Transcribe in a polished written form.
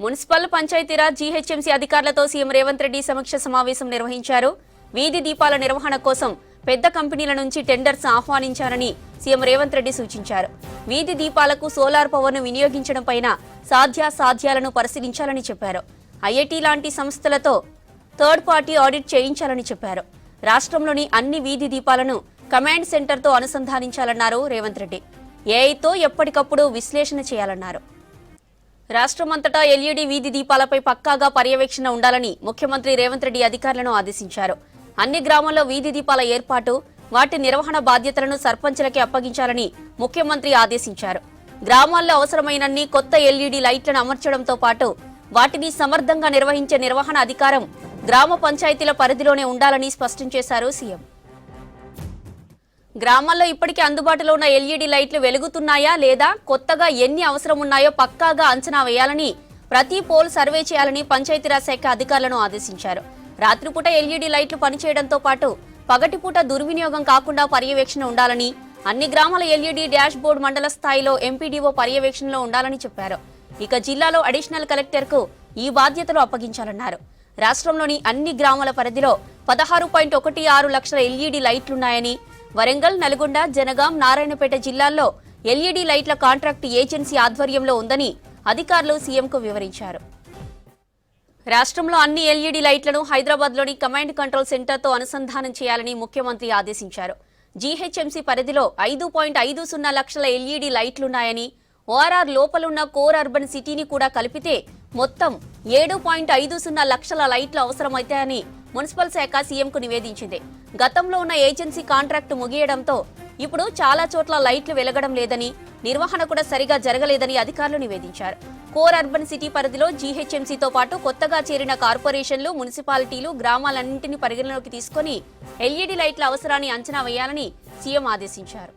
Municipal Panchayati Raj GHMC అధికారులతో CM Revanth Reddy సమీక్ష సమావేశం నిర్వహించారు. వీధి దీపాల నిర్వహణ కోసం పెద్ద కంపెనీల నుంచి టెండర్స్ ఆహ్వానించారని సీఎం రేవంత్ రెడ్డి సూచించారు. వీధి దీపాలకు సోలార్ పవర్ను వినియోగించడం పైన సాధ్యాలను పరిశీలించాలని చెప్పారు. ఐఐటీ లాంటి సంస్థలతో థర్డ్ పార్టీ ఆడిట్ చేయించాలని చెప్పారు. రాష్ట్రంలోని అన్ని వీధి దీపాలను కమాండ్ సెంటర్తో అనుసంధానించాలన్నారు రేవంత్ రెడ్డి. ఏఐతో ఎప్పటికప్పుడు విశ్లేషణ చేయాలన్నారు. రాష్ట్రమంతటా ఎల్ఈడీ వీధి దీపాలపై పక్కాగా పర్యవేక్షణ ఉండాలని ముఖ్యమంత్రి రేవంత్ రెడ్డి అధికారులను ఆదేశించారు. అన్ని గ్రామాల్లో వీధి దీపాల ఏర్పాటు, వాటి నిర్వహణ బాధ్యతలను సర్పంచులకే అప్పగించాలని ముఖ్యమంత్రి ఆదేశించారు. గ్రామాల్లో అవసరమైనన్ని కొత్త ఎల్ఈడీ లైట్లను అమర్చడంతో పాటు వాటిని సమర్థంగా నిర్వహించే నిర్వహణ అధికారం గ్రామ పంచాయతీల పరిధిలోనే ఉండాలని స్పష్టం చేశారు సీఎం. గ్రామాల్లో ఇప్పటికే అందుబాటులో ఉన్న ఎల్ఈడీ లైట్లు వెలుగుతున్నాయా లేదా, కొత్తగా ఎన్ని అవసరం ఉన్నాయో పక్కాగా అంచనా వేయాలని, ప్రతి పోల్ సర్వే చేయాలని పంచాయతీరాజ్ శాఖ అధికారులను ఆదేశించారు. రాత్రిపూట ఎల్ఈడీ లైట్లు పనిచేయడంతో పాటు పగటిపూట దుర్వినియోగం కాకుండా పర్యవేక్షణ ఉండాలని, అన్ని గ్రామాల ఎల్ఈడీ డాష్ బోర్డు మండల స్థాయిలో ఎంపీడీఓ పర్యవేక్షణలో ఉండాలని చెప్పారు. ఇక జిల్లాలో అడిషనల్ కలెక్టర్కు ఈ బాధ్యతలు అప్పగించాలన్నారు. రాష్ట్రంలోని అన్ని గ్రామాల పరిధిలో 16.16 లక్షల ఎల్ఈడీ లైట్లున్నాయని, వరంగల్, నల్గొండ, జనగాం, నారాయణపేట జిల్లాల్లో ఎల్ఈడీ లైట్ల కాంట్రాక్టు ఏజెన్సీ ఆధ్వర్యంలో ఉందని అధికారులు సీఎంకు వివరించారు. రాష్ట్రంలో అన్ని ఎల్ఈడీ లైట్లను హైదరాబాద్లోని కమాండ్ కంట్రోల్ సెంటర్తో అనుసంధానం చేయాలని ముఖ్యమంత్రి ఆదేశించారు. జీహెచ్ఎంసీ పరిధిలో 5.50 లక్షల ఎల్ఈడీ లైట్లున్నాయని, ఓఆర్ఆర్ లోపలున్న కోర్ అర్బన్ సిటీని కూడా కలిపితే మొత్తం 7.50 లక్షల లైట్లు అవసరమవుతాయని మున్సిపల్ శాఖ సీఎంకు నివేదించింది. గతంలో ఉన్న ఏజెన్సీ కాంట్రాక్టు ముగియడంతో ఇప్పుడు చాలా చోట్ల లైట్లు వెలగడం లేదని, నిర్వహణ కూడా సరిగా జరగలేదని అధికారులు నివేదించారు. కోర్ అర్బన్ సిటీ పరిధిలో జీహెచ్ఎంసీతో పాటు కొత్తగా చేరిన కార్పొరేషన్లు, మున్సిపాలిటీలు, గ్రామాలన్నింటినీ పరిగణలోకి తీసుకుని ఎల్ఈడీ లైట్ల అవసరాన్ని అంచనా వేయాలని సీఎం ఆదేశించారు.